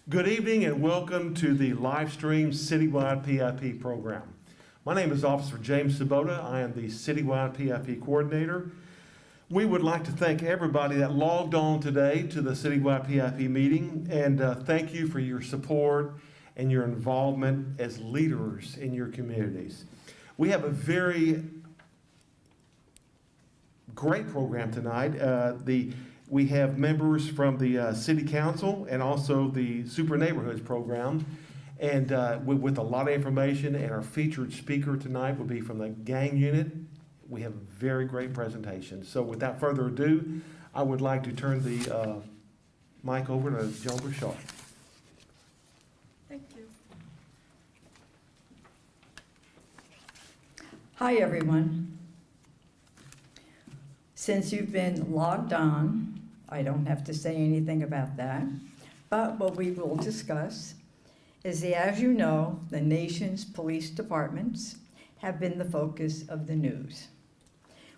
Good evening and welcome to the live stream Citywide PIP program. My name is Officer James Sabota. I am the Citywide PIP coordinator. We would like to thank everybody that logged on today to the Citywide PIP meeting, and thank you for your support and your involvement as leaders in your communities. We have a very great program tonight. We have members from the City Council and also the Super Neighborhoods program, and with a lot of information. And our featured speaker tonight will be from the gang unit. We have a very great presentation. So without further ado, I would like to turn the mic over to Joan Bouchard. Thank you. Hi, everyone. Since you've been logged on, I don't have to say anything about that, but what we will discuss is as you know, the nation's police departments have been the focus of the news.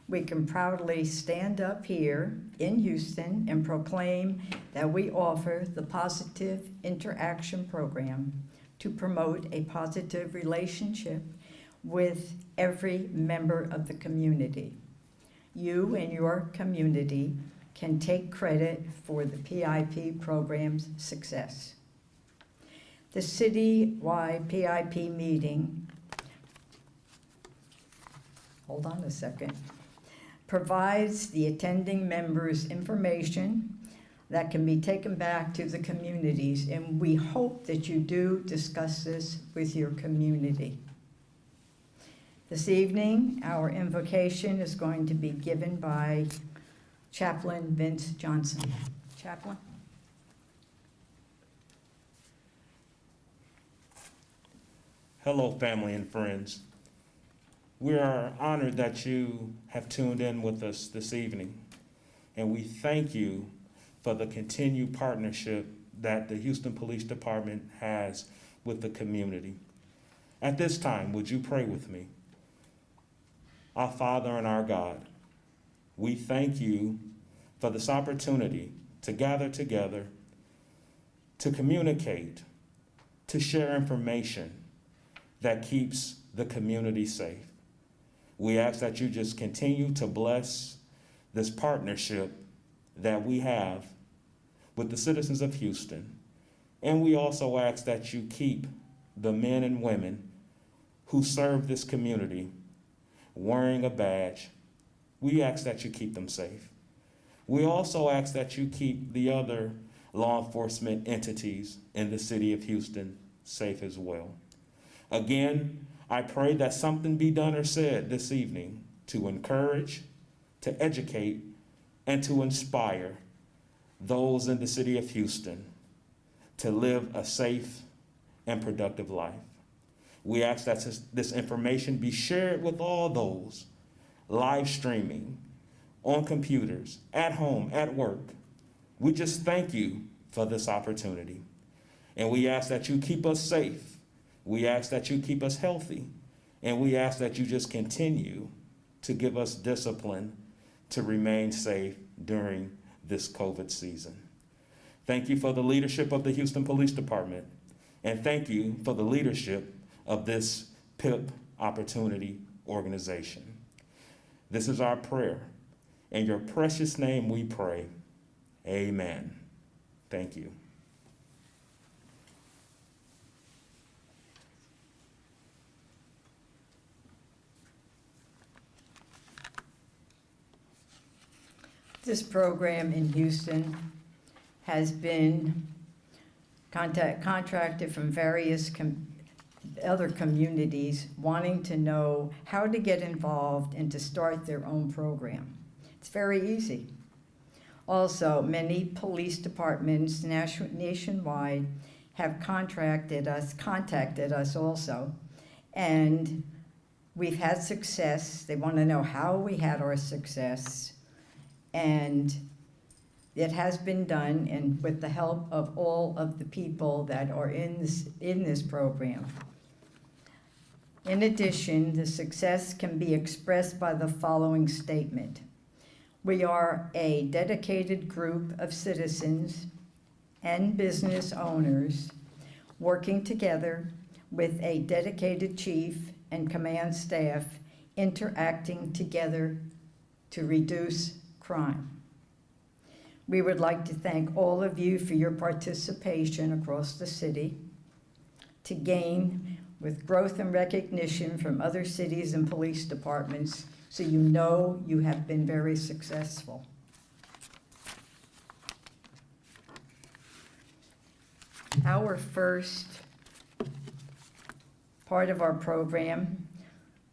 We can proudly stand up here in Houston and proclaim that we offer the Positive Interaction Program to promote a positive relationship with every member of the community. You and your community can take credit for the PIP program's success. The citywide PIP meeting, hold on a second, provides the attending members information that can be taken back to the communities, and we hope that you do discuss this with your community. This evening, our invocation is going to be given by Chaplain Vince Johnson. Chaplain. Hello, family and friends. We are honored that you have tuned in with us this evening, and we thank you for the continued partnership that the Houston Police Department has with the community. At this time, would you pray with me? Our Father and our God, we thank you for this opportunity to gather together, to communicate, to share information that keeps the community safe. We ask that you just continue to bless this partnership that we have with the citizens of Houston. And we also ask that you keep the men and women who serve this community wearing a badge. We ask that you keep them safe. We also ask that you keep the other law enforcement entities in the city of Houston safe as well. Again, I pray that something be done or said this evening to encourage, to educate, and to inspire those in the city of Houston to live a safe and productive life. We ask that this information be shared with all those live streaming, on computers, at home, at work. We just thank you for this opportunity. And we ask that you keep us safe. We ask that you keep us healthy. And we ask that you just continue to give us discipline to remain safe during this COVID season. Thank you for the leadership of the Houston Police Department. And thank you for the leadership of this PIP opportunity organization. This is our prayer. In your precious name we pray. Amen. Thank you. This program in Houston has been contracted from various other communities wanting to know how to get involved and to start their own program. It's very easy. Also, many police departments nationwide have contacted us also, and we've had success. They want to know how we had our success, and it has been done, and with the help of all of the people that are in this program. In addition, the success can be expressed by the following statement. We are a dedicated group of citizens and business owners working together with a dedicated chief and command staff interacting together to reduce crime. We would like to thank all of you for your participation across the city to gain with growth and recognition from other cities and police departments, so you know you have been very successful. Our first part of our program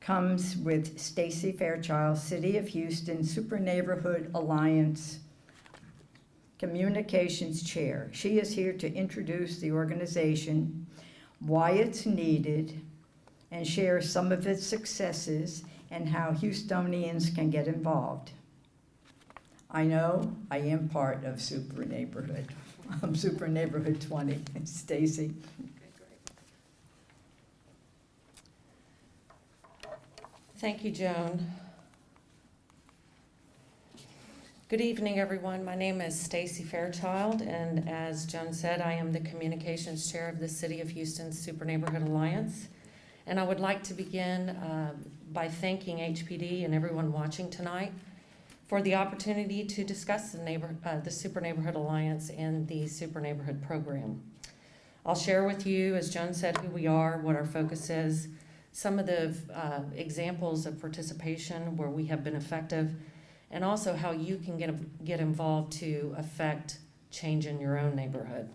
comes with Stacie Fairchild, City of Houston Super Neighborhood Alliance Communications Chair. She is here to introduce the organization, why it's needed, and share some of its successes and how Houstonians can get involved. I know I am part of Super Neighborhood. I'm Super Neighborhood 20. Stacie. Thank you, Joan. Good evening, everyone. My name is Stacie Fairchild, and as Joan said, I am the Communications Chair of the City of Houston Super Neighborhood Alliance. And I would like to begin by thanking HPD and everyone watching tonight for the opportunity to discuss the Super Neighborhood Alliance and the Super Neighborhood Program. I'll share with you, as Joan said, who we are, what our focus is, some of the examples of participation where we have been effective, and also how you can get involved to affect change in your own neighborhood.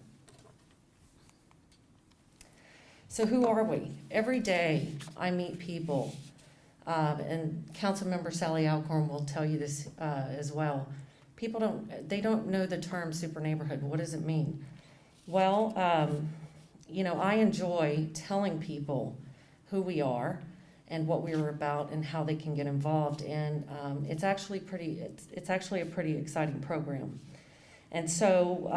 So who are we? Every day I meet people, and Councilmember Sallie Alcorn will tell you this as well. People don't know the term super neighborhood. What does it mean? Well, I enjoy telling people who we are and what we are about and how they can get involved. And it's actually a pretty exciting program. And so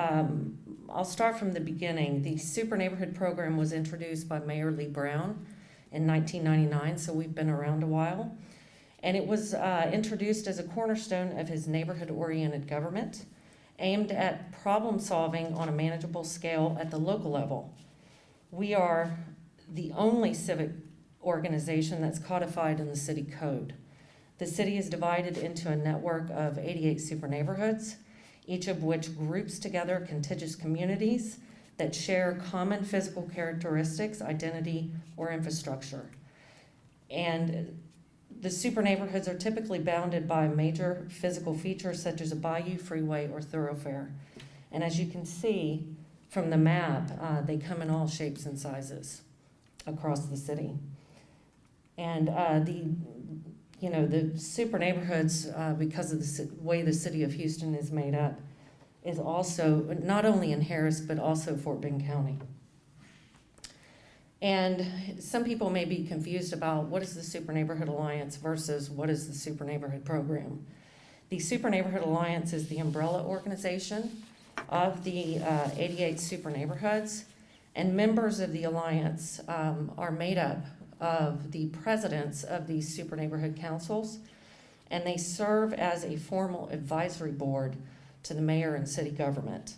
I'll start from the beginning. The Super Neighborhood Program was introduced by Mayor Lee Brown in 1999, so we've been around a while. And it was introduced as a cornerstone of his neighborhood-oriented government, aimed at problem solving on a manageable scale at the local level. We are the only civic organization that's codified in the city code. The city is divided into a network of 88 super neighborhoods, each of which groups together contiguous communities that share common physical characteristics, identity, or infrastructure. And the super neighborhoods are typically bounded by major physical features such as a bayou, freeway, or thoroughfare. And as you can see from the map, they come in all shapes and sizes across the city. And the super neighborhoods, because of the way the city of Houston is made up, is also not only in Harris, but also Fort Bend County. And some people may be confused about what is the Super Neighborhood Alliance versus what is the Super Neighborhood Program. The Super Neighborhood Alliance is the umbrella organization of the 88 super neighborhoods, and members of the alliance are made up of the presidents of these super neighborhood councils, and they serve as a formal advisory board to the mayor and city government.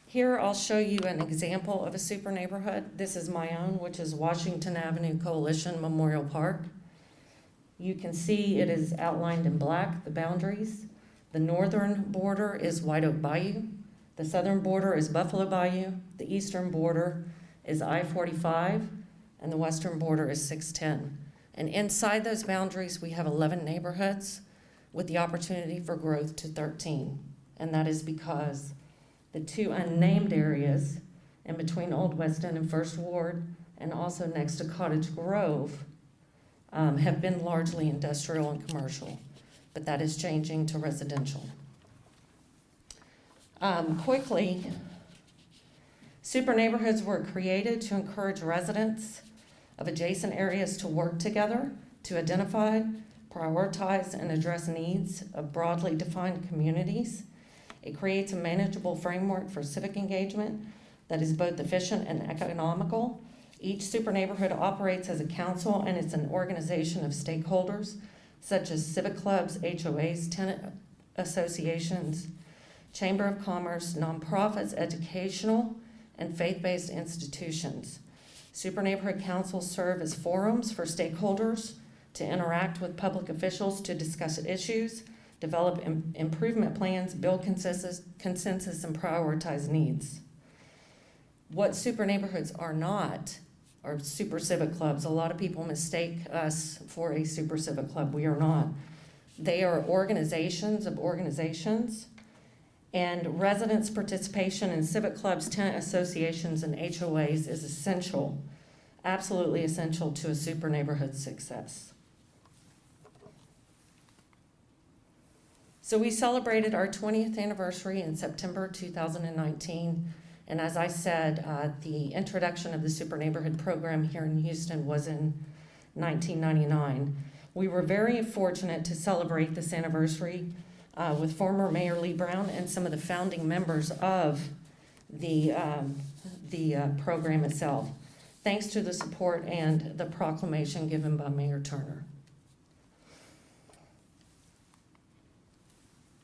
Here I'll show you an example of a super neighborhood. This is my own, which is Washington Avenue Coalition Memorial Park. You can see it is outlined in black, the boundaries. The northern border is White Oak Bayou. The southern border is Buffalo Bayou. The eastern border is I-45, and the western border is 610. And inside those boundaries, we have 11 neighborhoods with the opportunity for growth to 13. And that is because the two unnamed areas in between Old West End and First Ward, and also next to Cottage Grove, have been largely industrial and commercial, but that is changing to residential. Quickly, super neighborhoods were created to encourage residents of adjacent areas to work together to identify, prioritize, and address needs of broadly defined communities. It creates a manageable framework for civic engagement that is both efficient and economical. Each super neighborhood operates as a council, and it's an organization of stakeholders such as civic clubs, HOAs, tenant associations, Chamber of Commerce, nonprofits, educational, and faith-based institutions. Super Neighborhood Councils serve as forums for stakeholders to interact with public officials to discuss issues, develop improvement plans, build consensus, and prioritize needs. What super neighborhoods are not are super civic clubs. A lot of people mistake us for a super civic club. We are not. They are organizations of organizations, and residents' participation in civic clubs, tenant associations, and HOAs is essential, absolutely essential to a super neighborhood success. So we celebrated our 20th anniversary in September 2019, and as I said, the introduction of the Super Neighborhood program here in Houston was in 1999. We were very fortunate to celebrate this anniversary with former Mayor Lee Brown and some of the founding members of the program itself, thanks to the support and the proclamation given by Mayor Turner.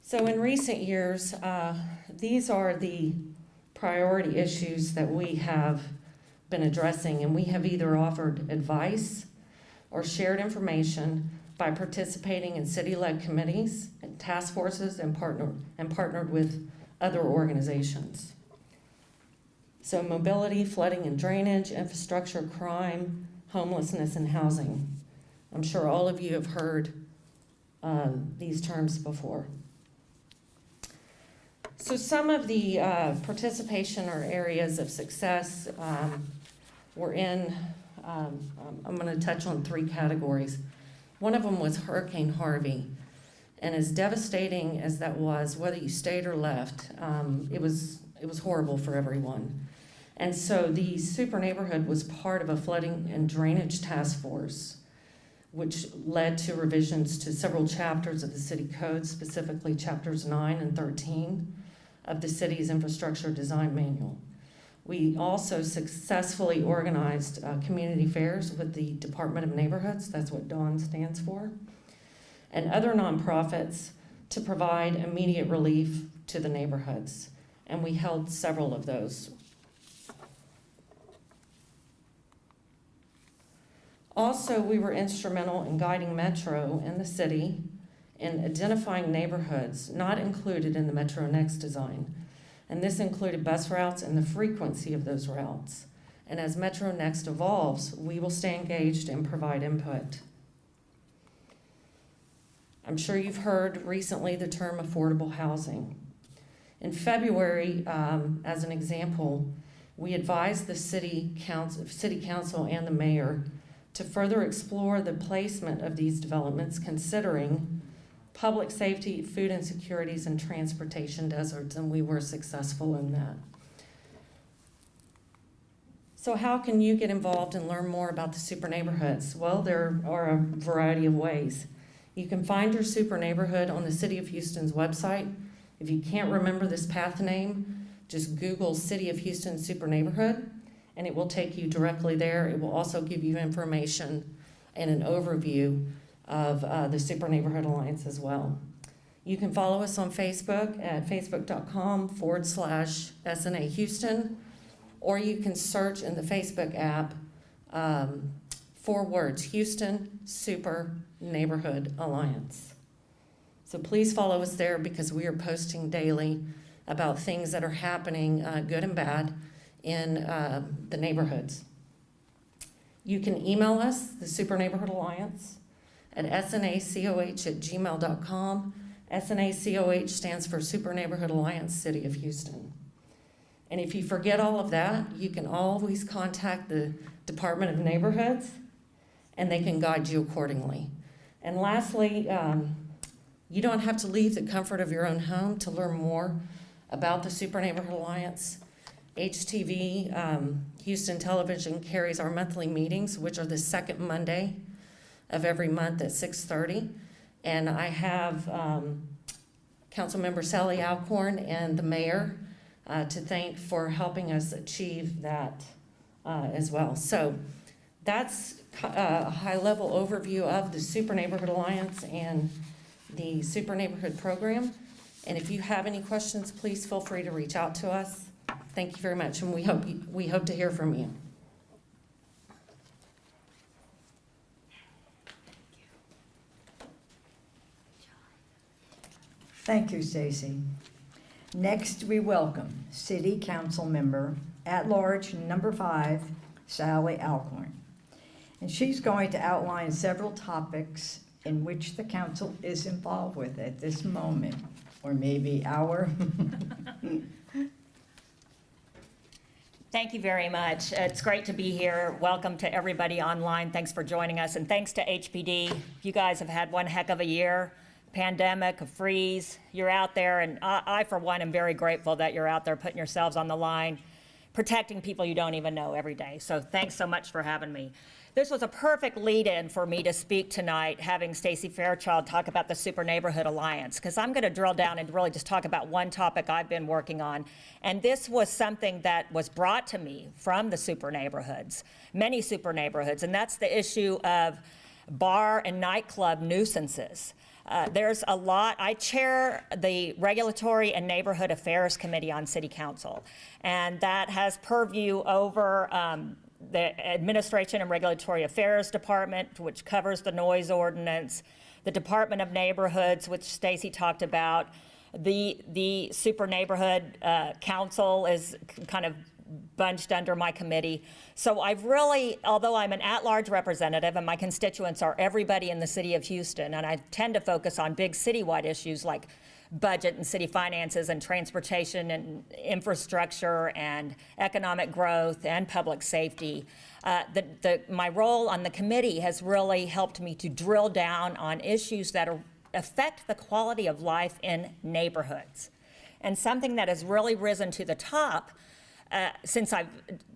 So in recent years, these are the priority issues that we have been addressing, and we have either offered advice or shared information by participating in city-led committees and task forces and partnered with other organizations. So mobility, flooding and drainage, infrastructure, crime, homelessness, and housing. I'm sure all of you have heard these terms before. So some of the participation or areas of success were in, I'm going to touch on 3 categories. One of them was Hurricane Harvey. And as devastating as that was, whether you stayed or left, it was horrible for everyone. And so the Super Neighborhood was part of a flooding and drainage task force, which led to revisions to several chapters of the city code, specifically chapters 9 and 13 of the city's infrastructure design manual. We also successfully organized community fairs with the Department of Neighborhoods, that's what DAWN stands for, and other nonprofits to provide immediate relief to the neighborhoods. And we held several of those. Also, we were instrumental in guiding Metro and the city in identifying neighborhoods not included in the Metro Next design. And this included bus routes and the frequency of those routes. And as Metro Next evolves, we will stay engaged and provide input. I'm sure you've heard recently the term affordable housing. In February, as an example, we advised the City Council and the Mayor to further explore the placement of these developments, considering public safety, food insecurities, and transportation deserts, and we were successful in that. So how can you get involved and learn more about the super neighborhoods? Well, there are a variety of ways. You can find your super neighborhood on the City of Houston's website. If you can't remember this path name, just Google City of Houston Super Neighborhood, and it will take you directly there. It will also give you information and an overview of the Super Neighborhood Alliance as well. You can follow us on Facebook at facebook.com/SNA Houston, or you can search in the Facebook app 4 words, Houston Super Neighborhood Alliance. So please follow us there, because we are posting daily about things that are happening, good and bad, in the neighborhoods. You can email us, the Super Neighborhood Alliance, at snacoh@gmail.com. SNACOH stands for Super Neighborhood Alliance, City of Houston. And if you forget all of that, you can always contact the Department of Neighborhoods, and they can guide you accordingly. And lastly, you don't have to leave the comfort of your own home to learn more about the Super Neighborhood Alliance. HTV, Houston Television, carries our monthly meetings, which are the second Monday of every month at 6:30. And I have Councilmember Sallie Alcorn and the mayor to thank for helping us achieve that as well. So that's a high-level overview of the Super Neighborhood Alliance and the Super Neighborhood program. And if you have any questions, please feel free to reach out to us. Thank you very much, and we hope to hear from you. Thank you, Stacie. Next, we welcome City Councilmember at-large number 5, Sallie Alcorn. And she's going to outline several topics in which the council is involved with at this moment, or maybe hour. Thank you very much. It's great to be here. Welcome to everybody online. Thanks for joining us, and thanks to HPD. You guys have had one heck of a year. Pandemic, a freeze. You're out there, and I, for one, am very grateful that you're out there putting yourselves on the line, protecting people you don't even know every day. So thanks so much for having me. This was a perfect lead-in for me to speak tonight, having Stacie Fairchild talk about the Super Neighborhood Alliance, because I'm going to drill down and really just talk about one topic I've been working on. And this was something that was brought to me from the super neighborhoods, many super neighborhoods, and that's the issue of bar and nightclub nuisances. There's a lot. I chair the Regulatory and Neighborhood Affairs Committee on City Council, and that has purview over the Administration and Regulatory Affairs Department, which covers the noise ordinance, the Department of Neighborhoods, which Stacie talked about. The Super Neighborhood Council is kind of bunched under my committee. So I've really, although I'm an at-large representative and my constituents are everybody in the city of Houston, and I tend to focus on big citywide issues like budget and city finances and transportation and infrastructure and economic growth and public safety. My role on the committee has really helped me to drill down on issues that affect the quality of life in neighborhoods. And something that has really risen to the top since I've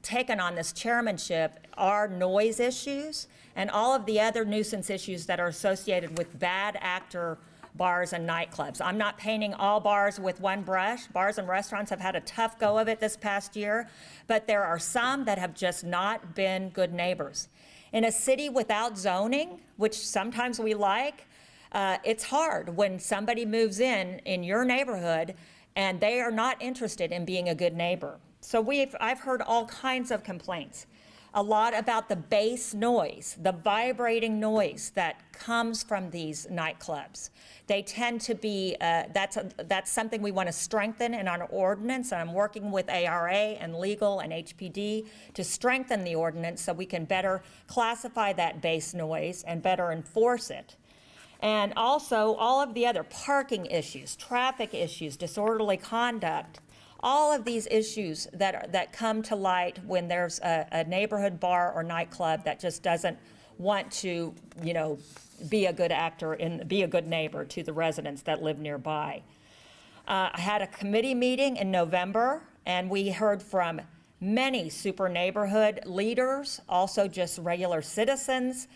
taken on this chairmanship are noise issues and all of the other nuisance issues that are associated with bad actor bars and nightclubs. I'm not painting all bars with one brush. Bars and restaurants have had a tough go of it this past year, but there are some that have just not been good neighbors. In a city without zoning, which sometimes we like, it's hard when somebody moves in your neighborhood and they are not interested in being a good neighbor. So I've heard all kinds of complaints, a lot about the bass noise, the vibrating noise that comes from these nightclubs. They tend to be, that's something we want to strengthen in our ordinance, and I'm working with ARA and legal and HPD to strengthen the ordinance so we can better classify that bass noise and better enforce it. And also all of the other parking issues, traffic issues, disorderly conduct, all of these issues that come to light when there's a neighborhood bar or nightclub that just doesn't want to, be a good actor and be a good neighbor to the residents that live nearby. I had a committee meeting in November, and we heard from many super neighborhood leaders, also just regular citizens,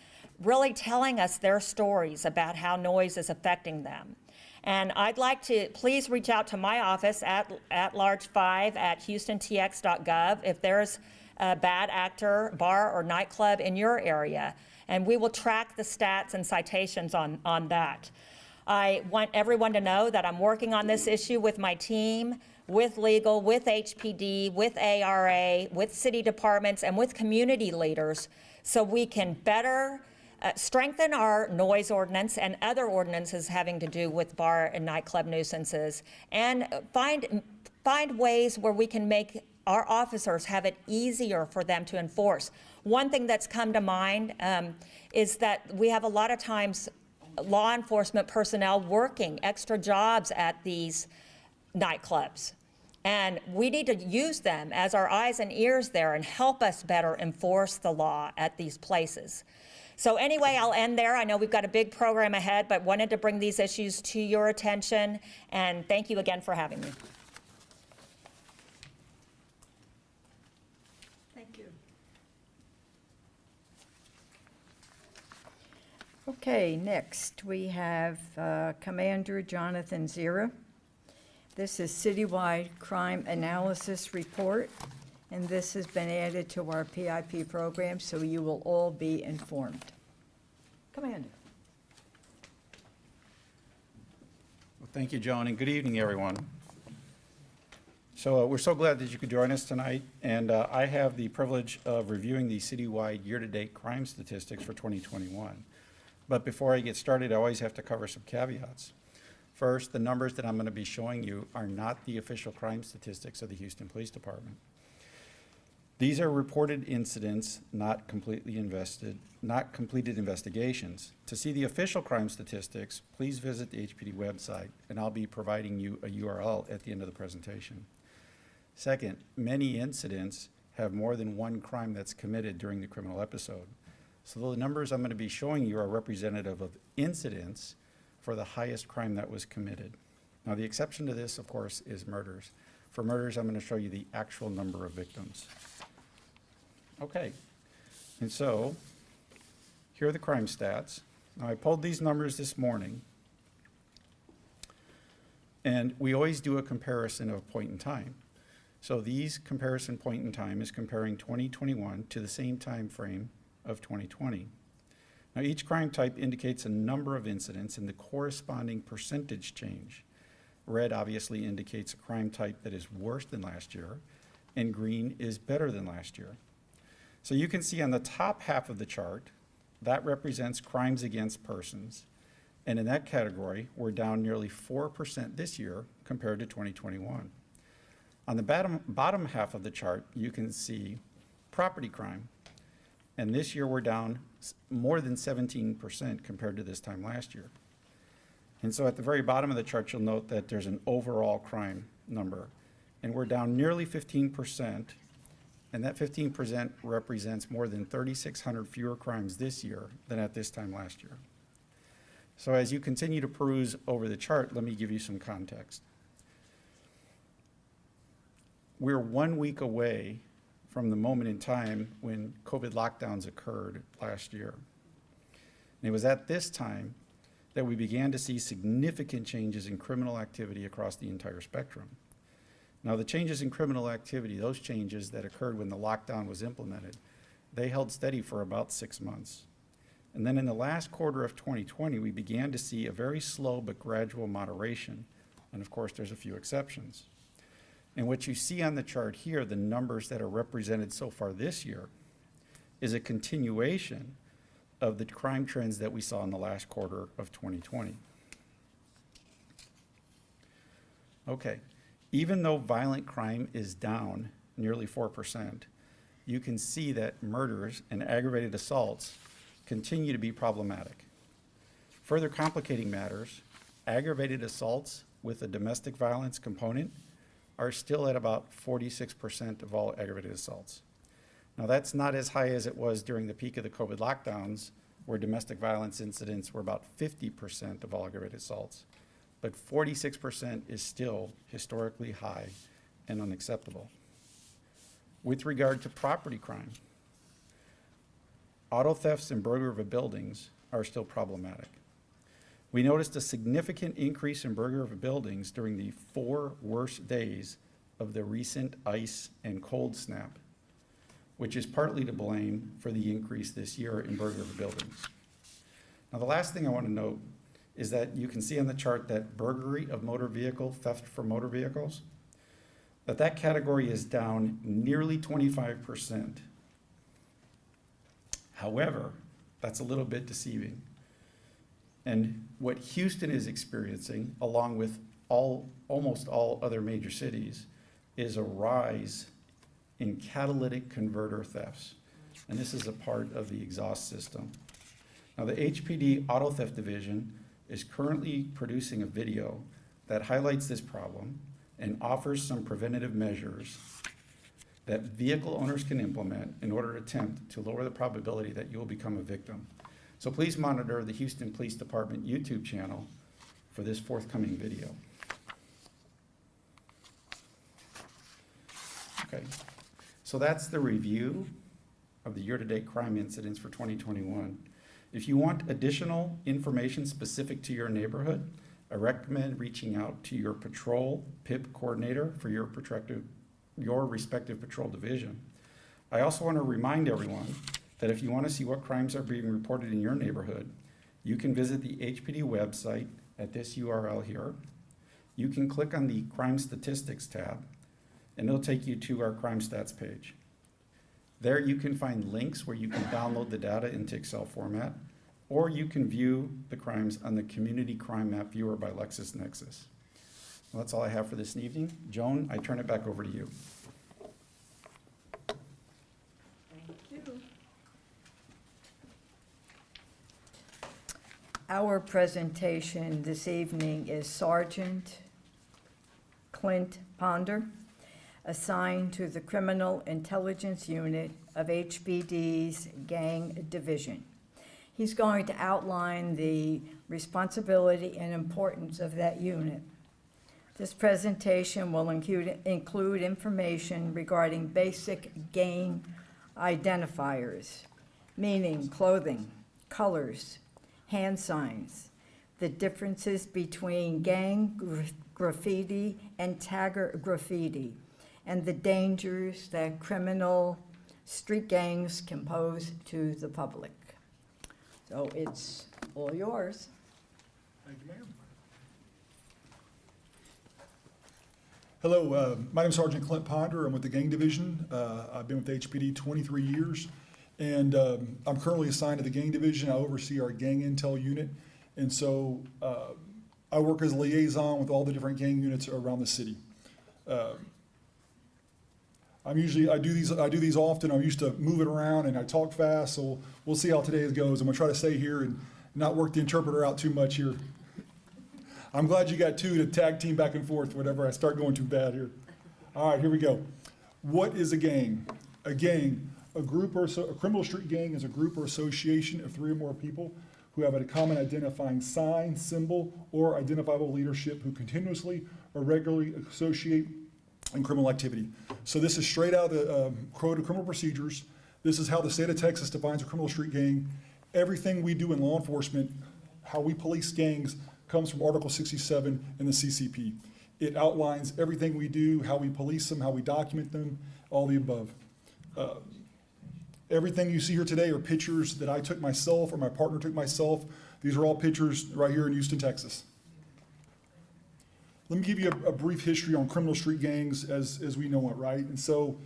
really telling us their stories about how noise is affecting them. And I'd like to please reach out to my office at large5@houstontx.gov if there's a bad actor, bar, or nightclub in your area. And we will track the stats and citations on that. I want everyone to know that I'm working on this issue with my team, with legal, with HPD, with ARA, with city departments, and with community leaders so we can better strengthen our noise ordinance and other ordinances having to do with bar and nightclub nuisances, and find ways where we can make our officers have it easier for them to enforce. One thing that's come to mind is that we have a lot of times law enforcement personnel working extra jobs at these nightclubs. And we need to use them as our eyes and ears there and help us better enforce the law at these places. So anyway, I'll end there. I know we've got a big program ahead, but wanted to bring these issues to your attention. And thank you again for having me. Thank you. Okay, next we have Commander Jonathan Zira. This is Citywide Crime Analysis Report, and this has been added to our PIP program, so you will all be informed. Commander. Well, Thank you, Joan, and good evening, everyone. So we're so glad that you could join us tonight, and I have the privilege of reviewing the citywide year-to-date crime statistics for 2021. But before I get started, I always have to cover some caveats. First, the numbers that I'm going to be showing you are not the official crime statistics of the Houston Police Department. These are reported incidents, not completed investigations. To see the official crime statistics, please visit the HPD website, and I'll be providing you a URL at the end of the presentation. Second, many incidents have more than one crime that's committed during the criminal episode. So the numbers I'm going to be showing you are representative of incidents for the highest crime that was committed. Now, the exception to this, of course, is murders. For murders, I'm going to show you the actual number of victims. Okay, and so here are the crime stats. Now, I pulled these numbers this morning, and we always do a comparison of a point in time. So these comparison point in time is comparing 2021 to the same time frame of 2020. Now, each crime type indicates a number of incidents and the corresponding percentage change. Red obviously indicates a crime type that is worse than last year, and green is better than last year. So you can see on the top half of the chart, that represents crimes against persons. And in that category, we're down nearly 4% this year compared to 2021. On the bottom half of the chart, you can see property crime. And this year we're down more than 17% compared to this time last year. And so at the very bottom of the chart, you'll note that there's an overall crime number. And we're down nearly 15%. And that 15% represents more than 3,600 fewer crimes this year than at this time last year. So as you continue to peruse over the chart, let me give you some context. We're 1 week away from the moment in time when COVID lockdowns occurred last year. And it was at this time that we began to see significant changes in criminal activity across the entire spectrum. Now, the changes in criminal activity, those changes that occurred when the lockdown was implemented, they held steady for about 6 months. And then in the last quarter of 2020, we began to see a very slow but gradual moderation. And of course, there's a few exceptions. And what you see on the chart here, the numbers that are represented so far this year, is a continuation of the crime trends that we saw in the last quarter of 2020. Okay. Even though violent crime is down nearly 4%, you can see that murders and aggravated assaults continue to be problematic. Further complicating matters, aggravated assaults with a domestic violence component are still at about 46% of all aggravated assaults. Now, that's not as high as it was during the peak of the COVID lockdowns, where domestic violence incidents were about 50% of all aggravated assaults. But 46% is still historically high and unacceptable. With regard to property crime, auto thefts and burglary of buildings are still problematic. We noticed a significant increase in burglary of buildings during the 4 worst days of the recent ice and cold snap, which is partly to blame for the increase this year in burglary of buildings. Now, the last thing I want to note is that you can see on the chart that burglary of motor vehicle, theft from motor vehicles, that category is down nearly 25%. However, that's a little bit deceiving. And what Houston is experiencing, along with almost all other major cities, is a rise in catalytic converter thefts. And this is a part of the exhaust system. Now, the HPD Auto Theft Division is currently producing a video that highlights this problem and offers some preventative measures that vehicle owners can implement in order to attempt to lower the probability that you will become a victim. So please monitor the Houston Police Department YouTube channel for this forthcoming video. Okay, so that's the review of the year-to-date crime incidents for 2021. If you want additional information specific to your neighborhood, I recommend reaching out to your patrol PIP coordinator for your respective patrol division. I also want to remind everyone that if you want to see what crimes are being reported in your neighborhood, you can visit the HPD website at this URL here, you can click on the Crime Statistics tab, and it'll take you to our crime stats page. There you can find links where you can download the data into Excel format, or you can view the crimes on the Community Crime Map Viewer by LexisNexis. Well, that's all I have for this evening. Joan, I turn it back over to you. Our presentation this evening is Sergeant Clint Ponder, assigned to the Criminal Intelligence Unit of HPD's Gang Division. He's going to outline the responsibility and importance of that unit. This presentation will include information regarding basic gang identifiers, meaning clothing, colors, hand signs, the differences between gang graffiti and tagger graffiti, and the dangers that criminal street gangs can pose to the public. So it's all yours. Thank you, ma'am. Hello, my name is Sergeant Clint Ponder. I'm with the Gang Division. I've been with HPD 23 years, and I'm currently assigned to the Gang Division. I oversee our gang intel unit, and so I work as a liaison with all the different gang units around the city. I do these often. I'm used to moving around, and I talk fast, so we'll see how today goes. I'm gonna try to stay here and not work the interpreter out too much here. I'm glad you got two to tag team back and forth whenever I start going too bad here. All right, here we go. What is a gang? A gang, a criminal street gang is a group or association of 3 or more people who have a common identifying sign, symbol, or identifiable leadership who continuously or regularly associate in criminal activity. So this is straight out of the Code of Criminal Procedures. This is how the state of Texas defines a criminal street gang. Everything we do in law enforcement, how we police gangs, comes from Article 67 in the CCP. It outlines everything we do, how we police them, how we document them, all the above. Everything you see here today are pictures that I took myself or my partner took myself. These are all pictures right here in Houston, Texas. Let me give you a brief history on criminal street gangs as we know it, right? And so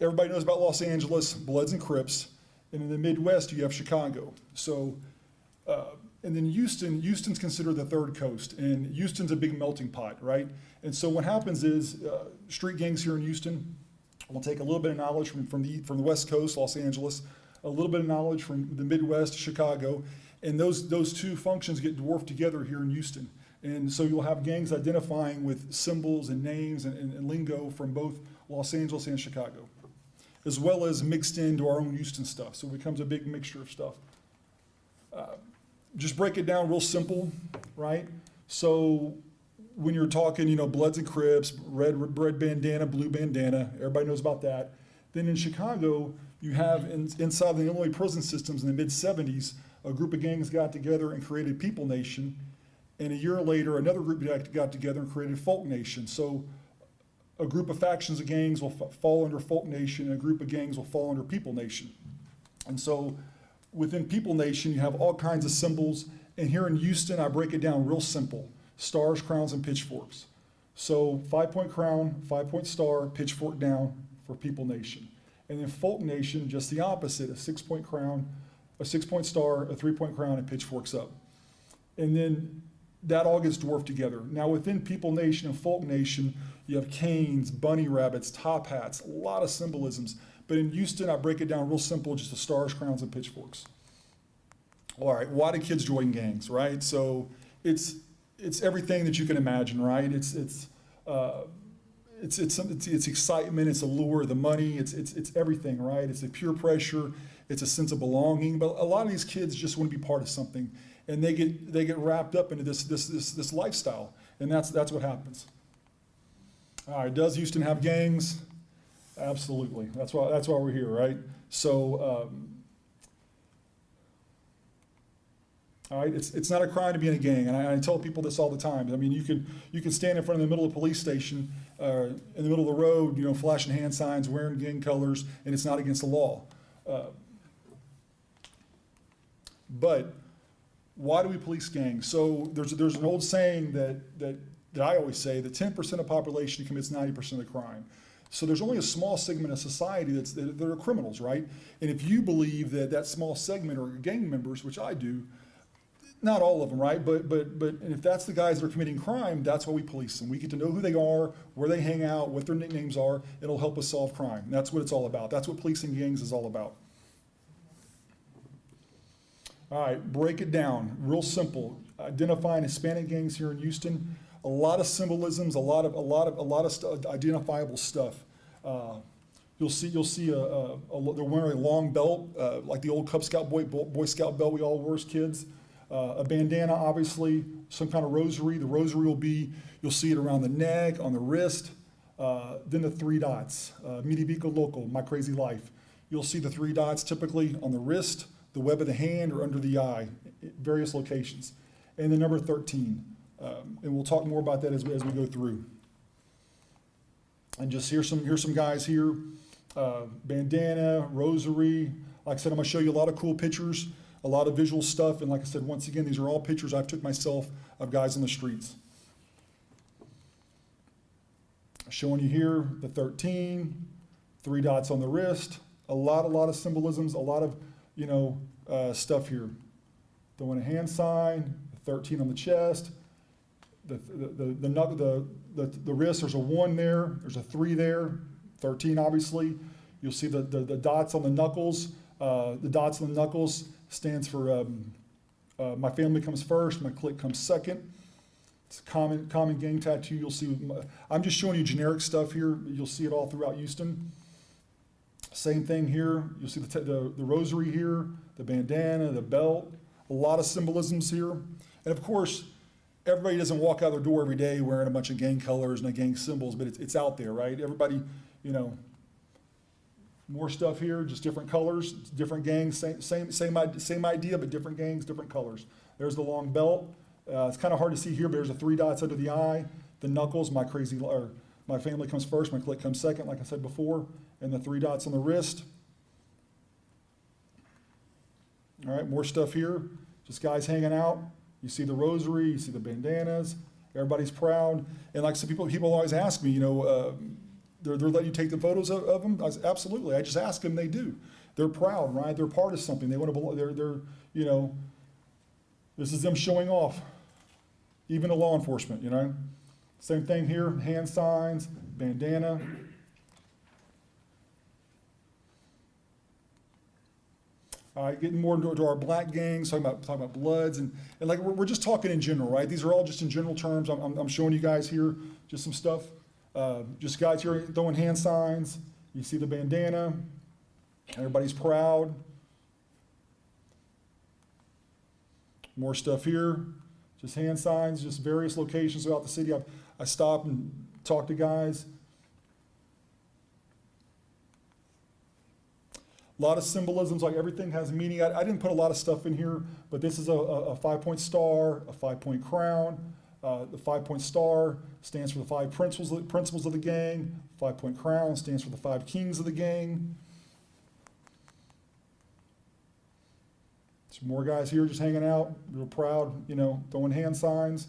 everybody knows about Los Angeles, Bloods and Crips, and in the Midwest you have Chicago. So, and then Houston's considered the third coast, and Houston's a big melting pot, right? And so what happens is street gangs here in Houston will take a little bit of knowledge from the West Coast, Los Angeles, a little bit of knowledge from the Midwest, Chicago, and those two functions get dwarfed together here in Houston. And so you'll have gangs identifying with symbols and names and lingo from both Los Angeles and Chicago, as well as mixed into our own Houston stuff. So it becomes a big mixture of stuff. Just break it down real simple, right? So when you're talking, Bloods and Crips, red bandana, blue bandana, everybody knows about that. Then in Chicago, you have inside the Illinois prison systems in the mid-'70s, a group of gangs got together and created People Nation. And a year later, another group got together and created Folk Nation. So a group of factions of gangs will fall under Folk Nation, and a group of gangs will fall under People Nation. And so within People Nation, you have all kinds of symbols. And here in Houston, I break it down real simple: stars, crowns, and pitchforks. So 5-point crown, 5-point star, pitchfork down for People Nation. And then Folk Nation, just the opposite: a 6-point crown, a 6-point star, a 3-point crown, and pitchforks up. And then that all gets dwarfed together. Now within People Nation and Folk Nation, you have canes, bunny rabbits, top hats, a lot of symbolisms. But in Houston, I break it down real simple, just the stars, crowns, and pitchforks. All right, why do kids join gangs, right? So it's everything that you can imagine, right? It's excitement, it's allure, the money, it's everything, right? It's a peer pressure, it's a sense of belonging. But a lot of these kids just want to be part of something, and they get wrapped up into this lifestyle, and that's what happens. All right, does Houston have gangs? Absolutely. That's why we're here, right? So, all right, it's not a crime to be in a gang, and I tell people this all the time. I mean, you can stand in front of the middle of a police station, in the middle of the road, flashing hand signs, wearing gang colors, and it's not against the law. But why do we police gangs? So there's an old saying that that I always say that 10% of population commits 90% of the crime. So there's only a small segment of society that are criminals, right? And if you believe that that small segment are gang members, which I do, not all of them, right? But and if that's the guys that are committing crime, that's why we police them. We get to know who they are, where they hang out, what their nicknames are. It'll help us solve crime. And that's what it's all about. That's what policing gangs is all about. All right, break it down. Real simple. Identifying Hispanic gangs here in Houston. A lot of symbolisms, a lot of identifiable stuff. You'll see they're wearing a long belt, like the old Cub Scout Boy Scout belt we all wore as kids. A bandana, obviously, some kind of rosary. The rosary will be, you'll see it around the neck, on the wrist. Then the 3 dots, Mi Vico Loco, My Crazy Life. You'll see the 3 dots typically on the wrist, the web of the hand, or under the eye, various locations. And the number 13. And we'll talk more about that as we go through. And just here's some guys here, bandana, rosary. Like I said, I'm gonna show you a lot of cool pictures, a lot of visual stuff. And like I said, once again, these are all pictures I've took myself of guys on the streets. Showing you here the 13, 3 dots on the wrist, a lot of symbolisms, a lot of, stuff here. Throwing a hand sign, 13 on the chest. The wrist, there's a 1 there, there's a 3 there, 13 obviously. You'll see the dots on the knuckles. The dots on the knuckles stands for my family comes first, my clique comes second. It's a common gang tattoo. You'll see, I'm just showing you generic stuff here. You'll see it all throughout Houston. Same thing here. You'll see the rosary here, the bandana, the belt, a lot of symbolisms here. And of course, everybody doesn't walk out their door every day wearing a bunch of gang colors and gang symbols, but it's out there, right? Everybody, more stuff here, just different colors, different gangs, same idea, but different gangs, different colors. There's the long belt. It's kind of hard to see here, but there's the 3 dots under the eye, the knuckles, my family comes first, my clique comes second, like I said before, and the 3 dots on the wrist. All right, more stuff here, just guys hanging out. You see the rosary, you see the bandanas, everybody's proud. And like some people always ask me, they're letting you take the photos of them? I said, absolutely, I just ask them, they do. They're proud, right? They're part of something. They want to belong, this is them showing off, even to law enforcement, Same thing here, hand signs, bandana. All right, getting more into our black gangs, talking about Bloods, and like we're just talking in general, right? These are all just in general terms. I'm showing you guys here just some stuff. Just guys here throwing hand signs. You see the bandana. Everybody's proud. More stuff here. Just hand signs, just various locations throughout the city. I stop and talk to guys. A lot of symbolisms, like everything has meaning. I didn't put a lot of stuff in here, but this is a 5-point star, a 5-point crown. The 5-point star stands for the 5 principles of the gang. 5-point crown stands for the 5 kings of the gang. Some more guys here just hanging out, real proud, throwing hand signs.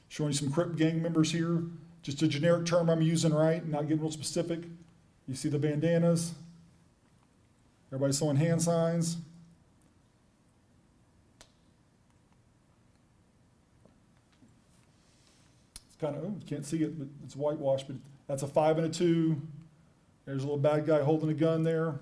Showing you some Crip gang members here. Just a generic term I'm using, right? Not getting real specific. You see the bandanas. Everybody's throwing hand signs. It's kind of, you can't see it, but it's whitewashed, but that's a 5 and a 2. There's a little bad guy holding a gun there.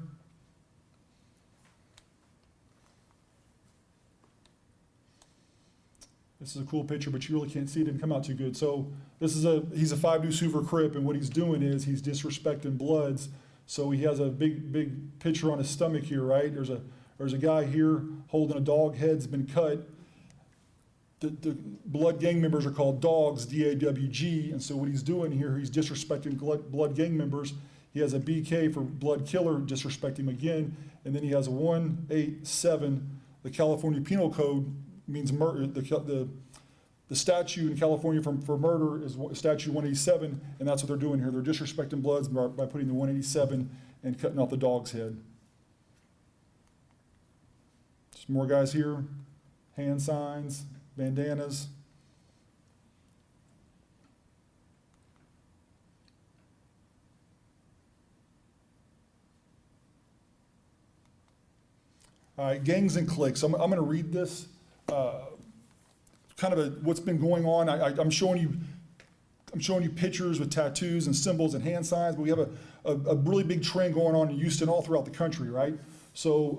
This is a cool picture, but you really can't see it. It didn't come out too good. So he's a 5 Deuce Hoover Crip, and what he's doing is he's disrespecting Bloods. So he has a big picture on his stomach here, right? There's a guy here holding a dog head's been cut. The Blood gang members are called dogs, D-A-W-G, and so what he's doing here, he's disrespecting Blood gang members. He has a BK for Blood Killer, disrespecting him again, and then he has a 187. The California Penal Code means murder. The statute in California for murder is statute 187, and that's what they're doing here. They're disrespecting Bloods by putting the 187 and cutting off the dog's head. Some more guys here. hand signs, bandanas. All right, gangs and cliques. I'm going to read this. Kind of what's been going on. I'm showing you pictures with tattoos and symbols and hand signs, but we have a really big trend going on in Houston all throughout the country, right? So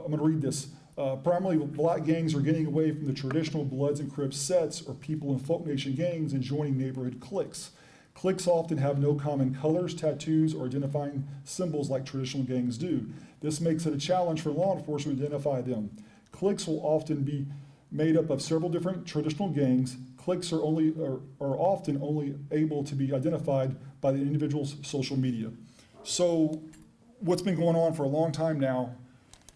I'm going to read this. Primarily, black gangs are getting away from the traditional Bloods and Crips sets or people in folk nation gangs and joining neighborhood cliques. Cliques often have no common colors, tattoos, or identifying symbols like traditional gangs do. This makes it a challenge for law enforcement to identify them. Cliques will often be made up of several different traditional gangs. Cliques are often only able to be identified by the individual's social media. So what's been going on for a long time now,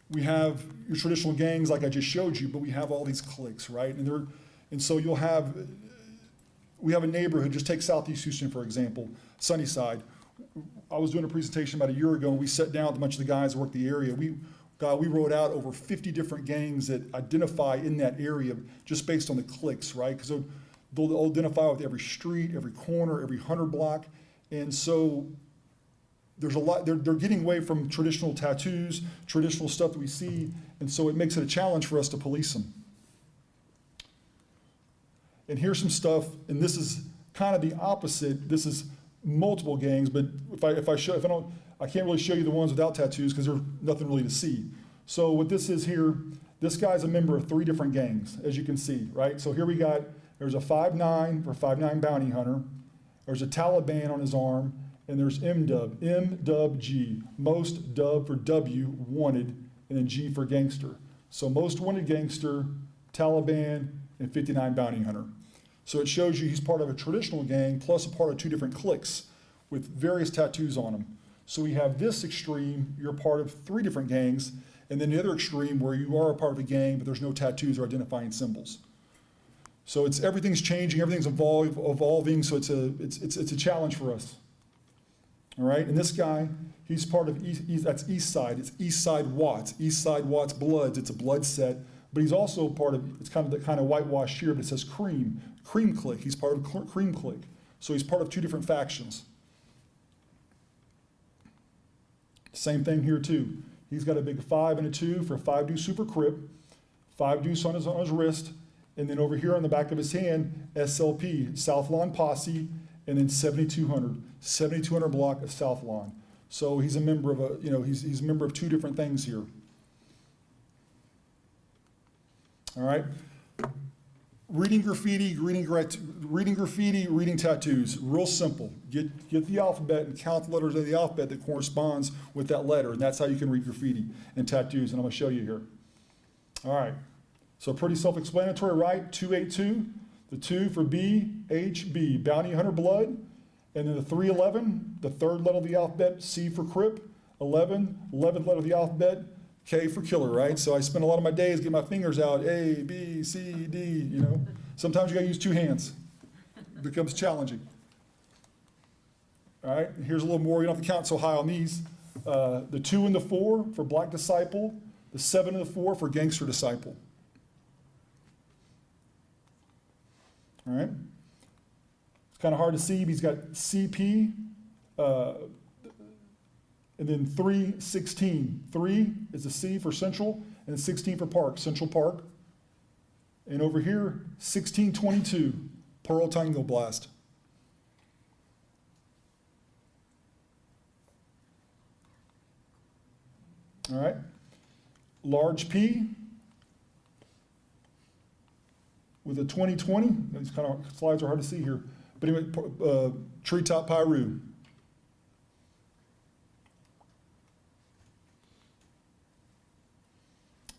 we have your traditional gangs like I just showed you, but we have all these cliques, right? And so we have a neighborhood, just take Southeast Houston, for example, Sunnyside. I was doing a presentation about a year ago, and we sat down with a bunch of the guys that work the area. We wrote out over 50 different gangs that identify in that area just based on the cliques, right? Because they'll identify with every street, every corner, every 100 block. And so there's a lot, they're getting away from traditional tattoos, traditional stuff that we see, and so it makes it a challenge for us to police them. And here's some stuff, and this is kind of the opposite. This is multiple gangs, but I can't really show you the ones without tattoos because there's nothing really to see. So what this is here, this guy's a member of 3 different gangs, as you can see, right? So here there's a 5'9" or 5'9" bounty hunter, there's a Taliban on his arm, and there's M-Dub-G, most dub for W, wanted, and then G for gangster. So most wanted gangster, Taliban, and 59 bounty hunter. So it shows you he's part of a traditional gang plus a part of 2 different cliques with various tattoos on them. So we have this extreme, you're part of 3 different gangs, and then the other extreme where you are a part of a gang, but there's no tattoos or identifying symbols. So everything's changing, everything's evolving, so it's a challenge for us. All right, and this guy, he's part of, that's East Side, it's East Side Watts Bloods, it's a blood set, but he's also part of, it's kind of whitewashed here, but it says Cream Clique, he's part of Cream Clique. So he's part of 2 different factions. Same thing here too. He's got a big 5 and a 2 for 5 Deuce Super Crip, 5 Deuce on his wrist, and then over here on the back of his hand, SLP, South Lawn Posse, and then 7200 block of South Lawn. So he's a member of he's a member of 2 different things here. All right. Reading graffiti, reading tattoos. Real simple. Get the alphabet and count the letters of the alphabet that corresponds with that letter, and that's how you can read graffiti and tattoos, and I'm going to show you here. All right. So pretty self-explanatory, right? 282, the 2 for B, H, B, bounty hunter blood, and then the 311, the 3rd letter of the alphabet, C for Crip, 11th letter of the alphabet, K for killer, right? So I spend a lot of my days getting my fingers out, A, B, C, D, you know. Sometimes you gotta use 2 hands. It becomes challenging. All right, here's a little more, you don't have to count so high on these. The 2 and the 4 for Black Disciple, the 7 and the 4 for Gangster Disciple. All right, it's kind of hard to see, but he's got CP, and then 316. 3 is a C for Central, and 16 for Park, Central Park. And over here, 1622, Pearl Tango Blast. All right, large P with a 2020. These kind of slides are hard to see here. But anyway, Treetop Pyru.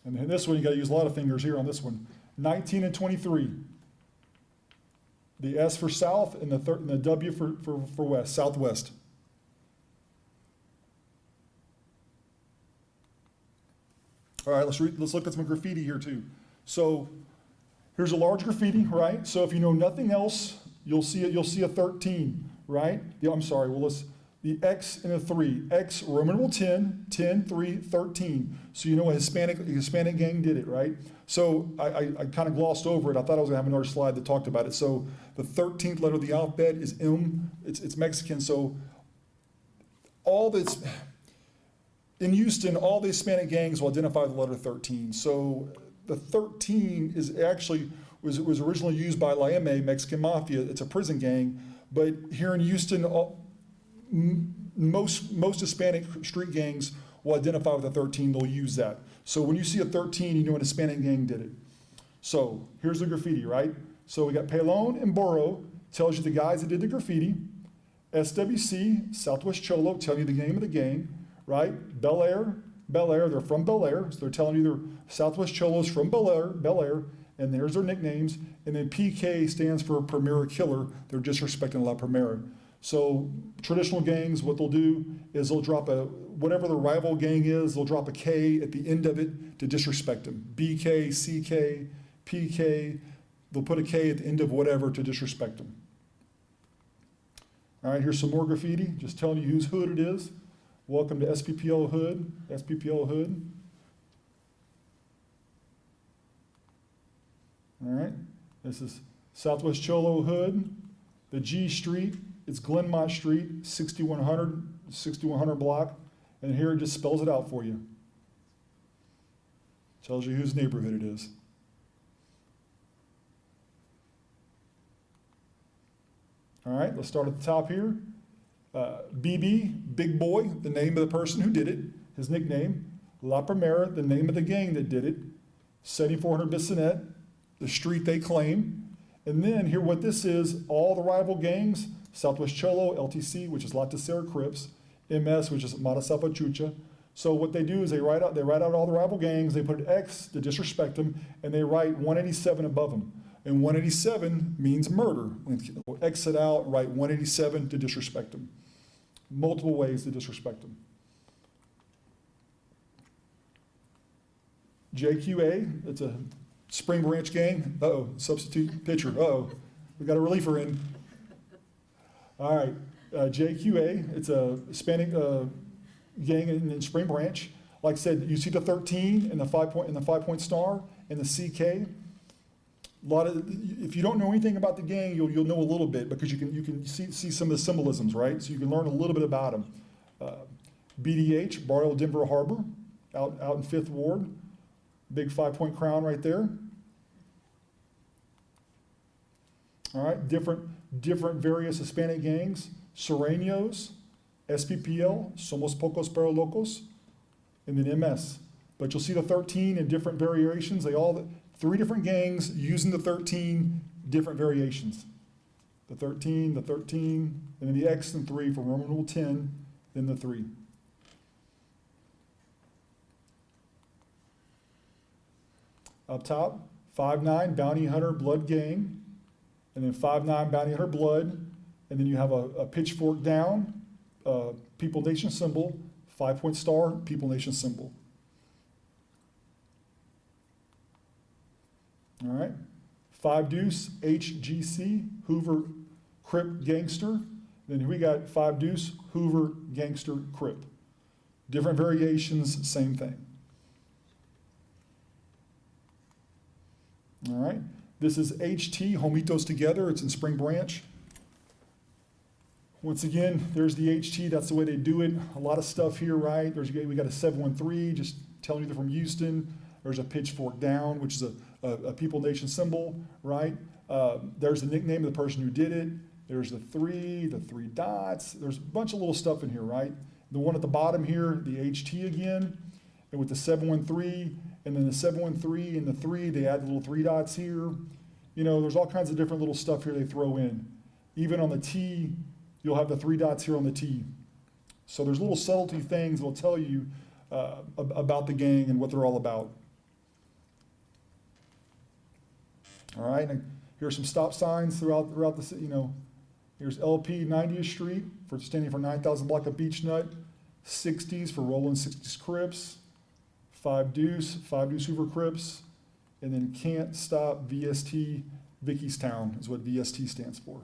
And then this one, you got to use a lot of fingers here on this one. 19 and 23. The S for South and the W for West, Southwest. All right, let's look at some graffiti here too. So here's a large graffiti, right? So if you know nothing else, you'll see a 13, right? Yeah, I'm sorry. Well, the X and the 3. X, Roman numeral 10, 10, 3, 13. So you know a Hispanic gang did it, right? So I kind of glossed over it. I thought I was gonna have another slide that talked about it. So the 13th letter of the alphabet is M. It's Mexican. So all that's, in Houston, all the Hispanic gangs will identify the letter 13. So the 13 is actually, was originally used by La M, Mexican Mafia. It's a prison gang. But here in Houston, most Hispanic street gangs will identify with a 13, they'll use that. So when you see a 13, you know an Hispanic gang did it. So here's the graffiti, right? So we got Pelon and Burro, tells you the guys that did the graffiti. SWC, Southwest Cholo, telling you the name of the gang, right? Bel Air, they're from Bel Air, so they're telling you they're Southwest Cholos from Bel Air, and there's their nicknames. And then PK stands for Primera Killer, they're disrespecting La Primera. So traditional gangs, what they'll do is they'll drop whatever the rival gang is, they'll drop a K at the end of it to disrespect them. BK, CK, PK, they'll put a K at the end of whatever to disrespect them. All right, here's some more graffiti, just telling you whose hood it is. Welcome to SPPL Hood, SPPL Hood. All right, this is Southwest Cholo Hood, the G Street, it's Glenmont Street, 6100 block, and here it just spells it out for you. Tells you whose neighborhood it is. All right, let's start at the top here. BB, Big Boy, the name of the person who did it, his nickname. La Primera, the name of the gang that did it. 7400 Bissonnet, the street they claim. And then here what this is, all the rival gangs, Southwest Cholo, LTC, which is La Tercera Crips, MS, which is Mata Salvatrucha. So what they do is they write out all the rival gangs, they put an X to disrespect them, and they write 187 above them. And 187 means murder. X it out, write 187 to disrespect them. Multiple ways to disrespect them. JQA, it's a Spring Branch gang. Uh-oh, substitute pitcher. Uh-oh, we got a reliever in. All right, JQA, it's a Hispanic gang in Spring Branch. Like I said, you see the 13 and the 5-point star and the CK. If you don't know anything about the gang, you'll know a little bit because you can see some of the symbolisms, right? So you can learn a little bit about them. BDH, Barrio Denver Harbor, out in 5th Ward. Big 5-point crown right there. All right, different various Hispanic gangs. Sureños, SPPL, Somos Pocos Pero Locos, and then MS. But you'll see the 13 in different variations. They all, 3 different gangs using the 13 different variations. The 13, and then the X and 3 for Roman numeral 10, then the 3. Up top, 5'9" Bounty Hunter Blood Gang, and then 5'9" Bounty Hunter Blood, and then you have a pitchfork down, People Nation symbol, 5-point star, People Nation symbol. All right, 5 Deuce, HGC, Hoover Crip Gangster. Then we got 5 Deuce, Hoover Gangster Crip. Different variations, same thing. All right, this is HT, Homitos Together, it's in Spring Branch. Once again, there's the HT, that's the way they do it. A lot of stuff here, right? We got a 713, just telling you they're from Houston. There's a pitchfork down, which is a People Nation symbol, right? There's the nickname of the person who did it. There's the 3 dots. There's a bunch of little stuff in here, right? The one at the bottom here, the HT again, and with the 713, and then the 713 and the 3, they add the little 3 dots here. You know, there's all kinds of different little stuff here they throw in. Even on the T, you'll have the 3 dots here on the T. So there's little subtlety things that will tell you about the gang and what they're all about. All right, and here's some stop signs throughout the city. You know, here's LP 90th Street standing for 9,000 block of Beach Nut, 60s for Rolling 60s Crips, 5 Deuce Hoover Crips, and then Can't Stop VST Vickystown is what VST stands for.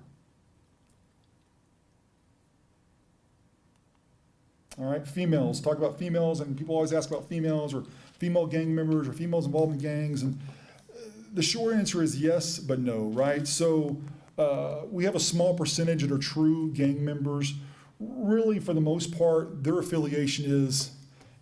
All right, females, talk about females, and people always ask about females or female gang members or females involved in gangs, and the short answer is yes, but no, right? So we have a small percentage that are true gang members. Really, for the most part, their affiliation is,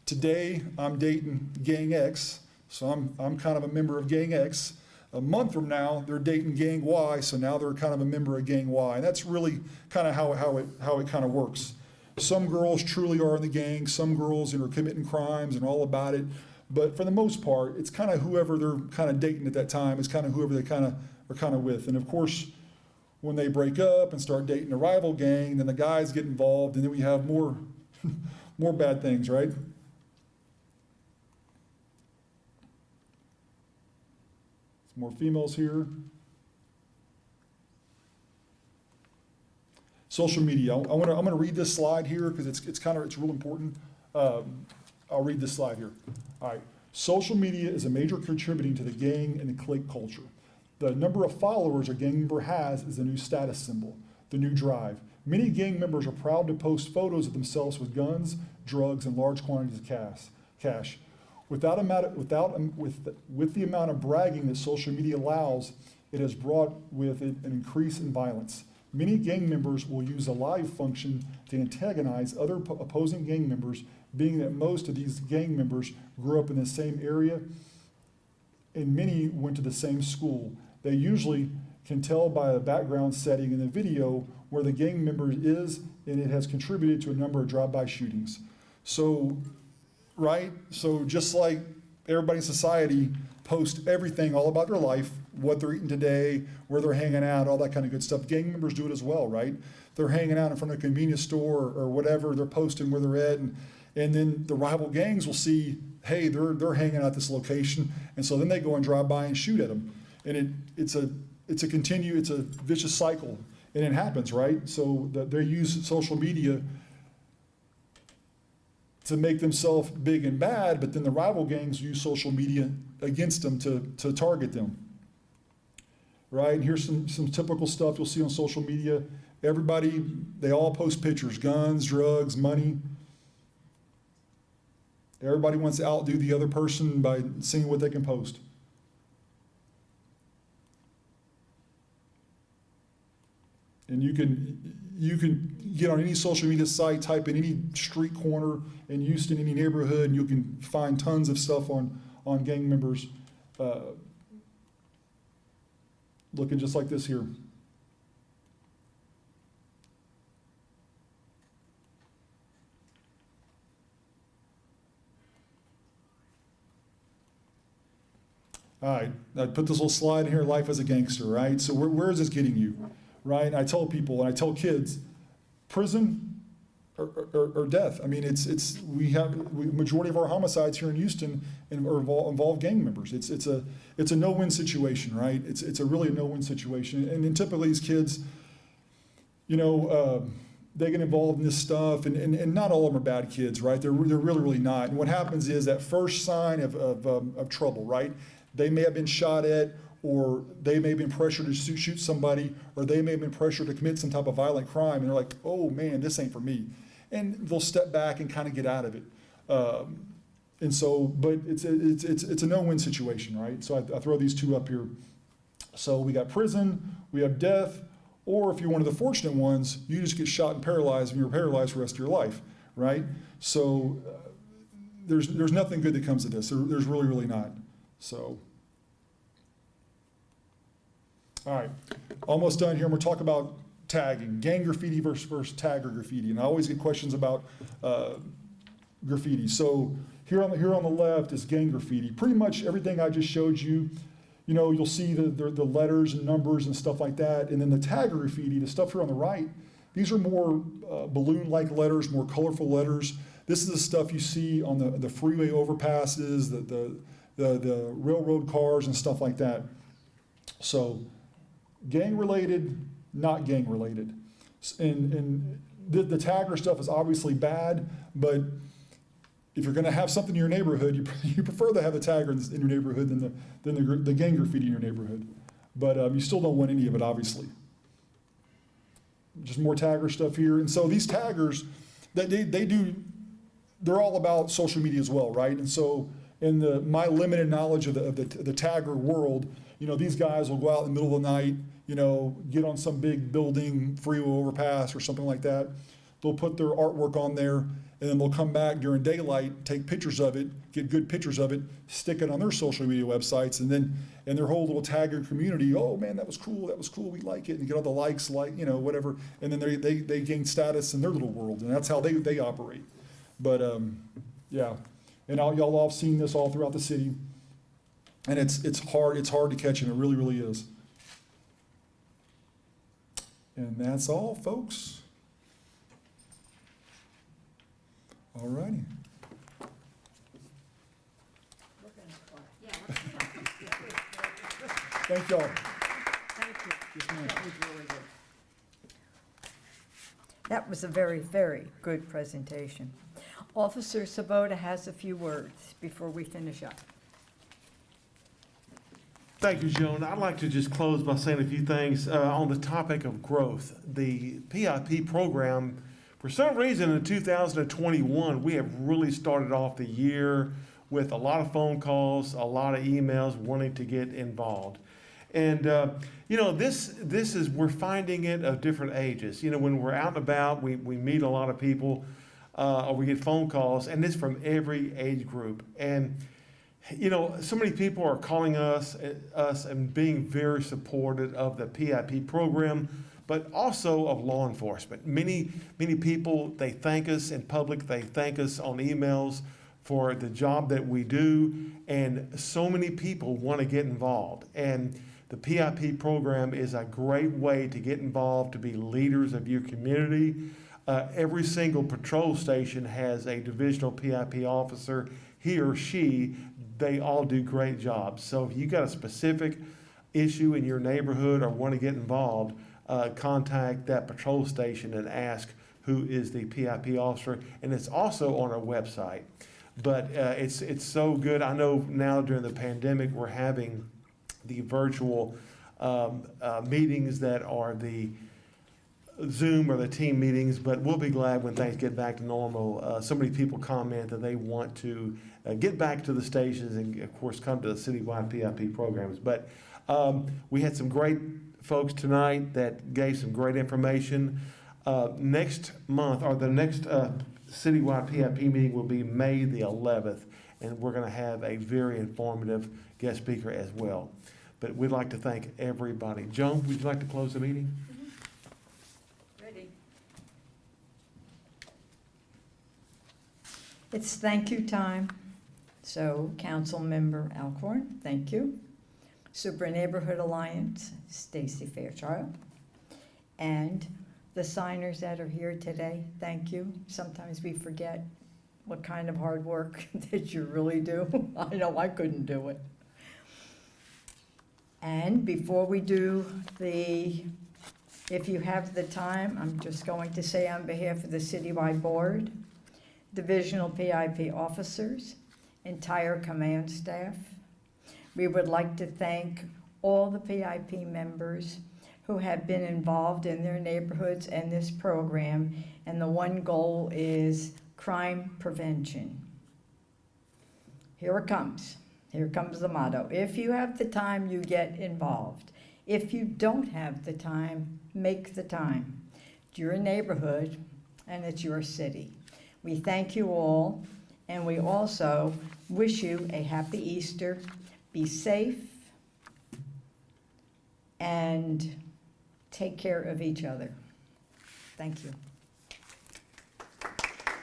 today I'm dating gang X, so I'm kind of a member of gang X. A month from now, they're dating gang Y, so now they're kind of a member of gang Y. And that's really kind of how it kind of works. Some girls truly are in the gang, some girls are committing crimes and all about it. But for the most part, it's kind of whoever they're kind of dating at that time is kind of whoever they kind of are kind of with. And of course, when they break up and start dating a rival gang, then the guys get involved, and then we have more, more bad things, right? Some more females here. Social media. I'm gonna read this slide here because it's real important. I'll read this slide here. All right. Social media is a major contributing to the gang and the clique culture. The number of followers a gang member has is the new status symbol, the new drive. Many gang members are proud to post photos of themselves with guns, drugs, and large quantities of cash. With the amount of bragging that social media allows, it has brought with it an increase in violence. Many gang members will use a live function to antagonize other opposing gang members, being that most of these gang members grew up in the same area and many went to the same school. They usually can tell by the background setting in the video where the gang member is, and it has contributed to a number of drive-by shootings. So, right? So just like everybody in society posts everything all about their life, what they're eating today, where they're hanging out, all that kind of good stuff. Gang members do it as well, right? They're hanging out in front of a convenience store or whatever, they're posting where they're at, and then the rival gangs will see, hey, they're hanging out at this location, and so then they go and drive by and shoot at them. And it's a vicious cycle, and it happens, right? So they use social media to make themselves big and bad, but then the rival gangs use social media against them to target them. Right, and here's some typical stuff you'll see on social media. Everybody, they all post pictures, guns, drugs, money. Everybody wants to outdo the other person by seeing what they can post. And you can get on any social media site, type in any street corner in Houston, any neighborhood, and you can find tons of stuff on gang members looking just like this here. All right, I put this little slide in here, life as a gangster, right? So where is this getting you, right? And I tell people, and I tell kids, prison or death. I mean, majority of our homicides here in Houston involve gang members. It's a no-win situation, right? It's a really no-win situation. And then typically these kids, they get involved in this stuff, and not all of them are bad kids, right? They're really, really not. And what happens is that first sign of trouble, right? They may have been shot at, or they may have been pressured to shoot somebody, or they may have been pressured to commit some type of violent crime, and they're like, oh man, this ain't for me. And they'll step back and kind of get out of it. And so, but it's a no-win situation, right? So I throw these two up here. So we got prison, we have death, or if you're one of the fortunate ones, you just get shot and paralyzed, and you're paralyzed for the rest of your life, right? So there's nothing good that comes of this. There's really, really not. So, all right, almost done here. I'm gonna talk about tagging, gang graffiti versus tagger graffiti. And I always get questions about graffiti. So here on the left is gang graffiti. Pretty much everything I just showed you, you'll see the letters and numbers and stuff like that. And then the tagger graffiti, the stuff here on the right, these are more balloon-like letters, more colorful letters. This is the stuff you see on the freeway overpasses, the railroad cars and stuff like that. So gang-related, not gang-related. And the tagger stuff is obviously bad, but if you're gonna have something in your neighborhood, you prefer to have the tagger in your neighborhood than the gang graffiti in your neighborhood. But you still don't want any of it, obviously. Just more tagger stuff here. And so these taggers, they do they're all about social media as well, right? And so in my limited knowledge of the tagger world, you know, these guys will go out in the middle of the night, you know, get on some big building, freeway overpass or something like that. They'll put their artwork on there, and then they'll come back during daylight, take pictures of it, get good pictures of it, stick it on their social media websites, and then in their whole little tagger community, oh man, that was cool, we like it, and get all the likes, like, you know, whatever, and then they gain status in their little world, and that's how they operate. But yeah, and y'all all have seen this all throughout the city, and it's hard to catch, and it really, really is. And that's all, folks. All righty. Thank y'all. That was a very, very good presentation. Officer Sabota has a few words before we finish up. Thank you, Joan. I'd like to just close by saying a few things on the topic of growth. The PIP program, for some reason in 2021, we have really started off the year with a lot of phone calls, a lot of emails wanting to get involved. And, you know, we're finding it of different ages. You know, when we're out and about, we meet a lot of people, or we get phone calls, and it's from every age group. And, you know, so many people are calling us and being very supportive of the PIP program, but also of law enforcement. Many people, they thank us in public, they thank us on emails for the job that we do, and so many people want to get involved. And the PIP program is a great way to get involved, to be leaders of your community. Every single patrol station has a divisional PIP officer, he or she. They all do great jobs. So if you got a specific issue in your neighborhood or want to get involved, contact that patrol station and ask who is the PIP officer. And it's also on our website. But it's so good. I know now during the pandemic we're having the virtual meetings that are the Zoom or the team meetings, but we'll be glad when things get back to normal. So many people comment that they want to get back to the stations and, of course, come to the citywide PIP programs. But we had some great folks tonight that gave some great information. Next month, or the next citywide PIP meeting will be May the 11th, and we're going to have a very informative guest speaker as well. But we'd like to thank everybody. Joan, would you like to close the meeting? Ready. It's thank you time. So Councilmember Alcorn, thank you. Super Neighborhood Alliance, Stacie Fairchild. And the signers that are here today, thank you. Sometimes we forget what kind of hard work that you really do. I know I couldn't do it. And before we do if you have the time, I'm just going to say on behalf of the Citywide Board, Divisional PIP officers, entire command staff, we would like to thank all the PIP members who have been involved in their neighborhoods and this program, and the one goal is crime prevention. Here it comes. Here comes the motto. If you have the time, you get involved. If you don't have the time, make the time. It's your neighborhood, and it's your city. We thank you all, and we also wish you a happy Easter. Be safe, and take care of each other. Thank you.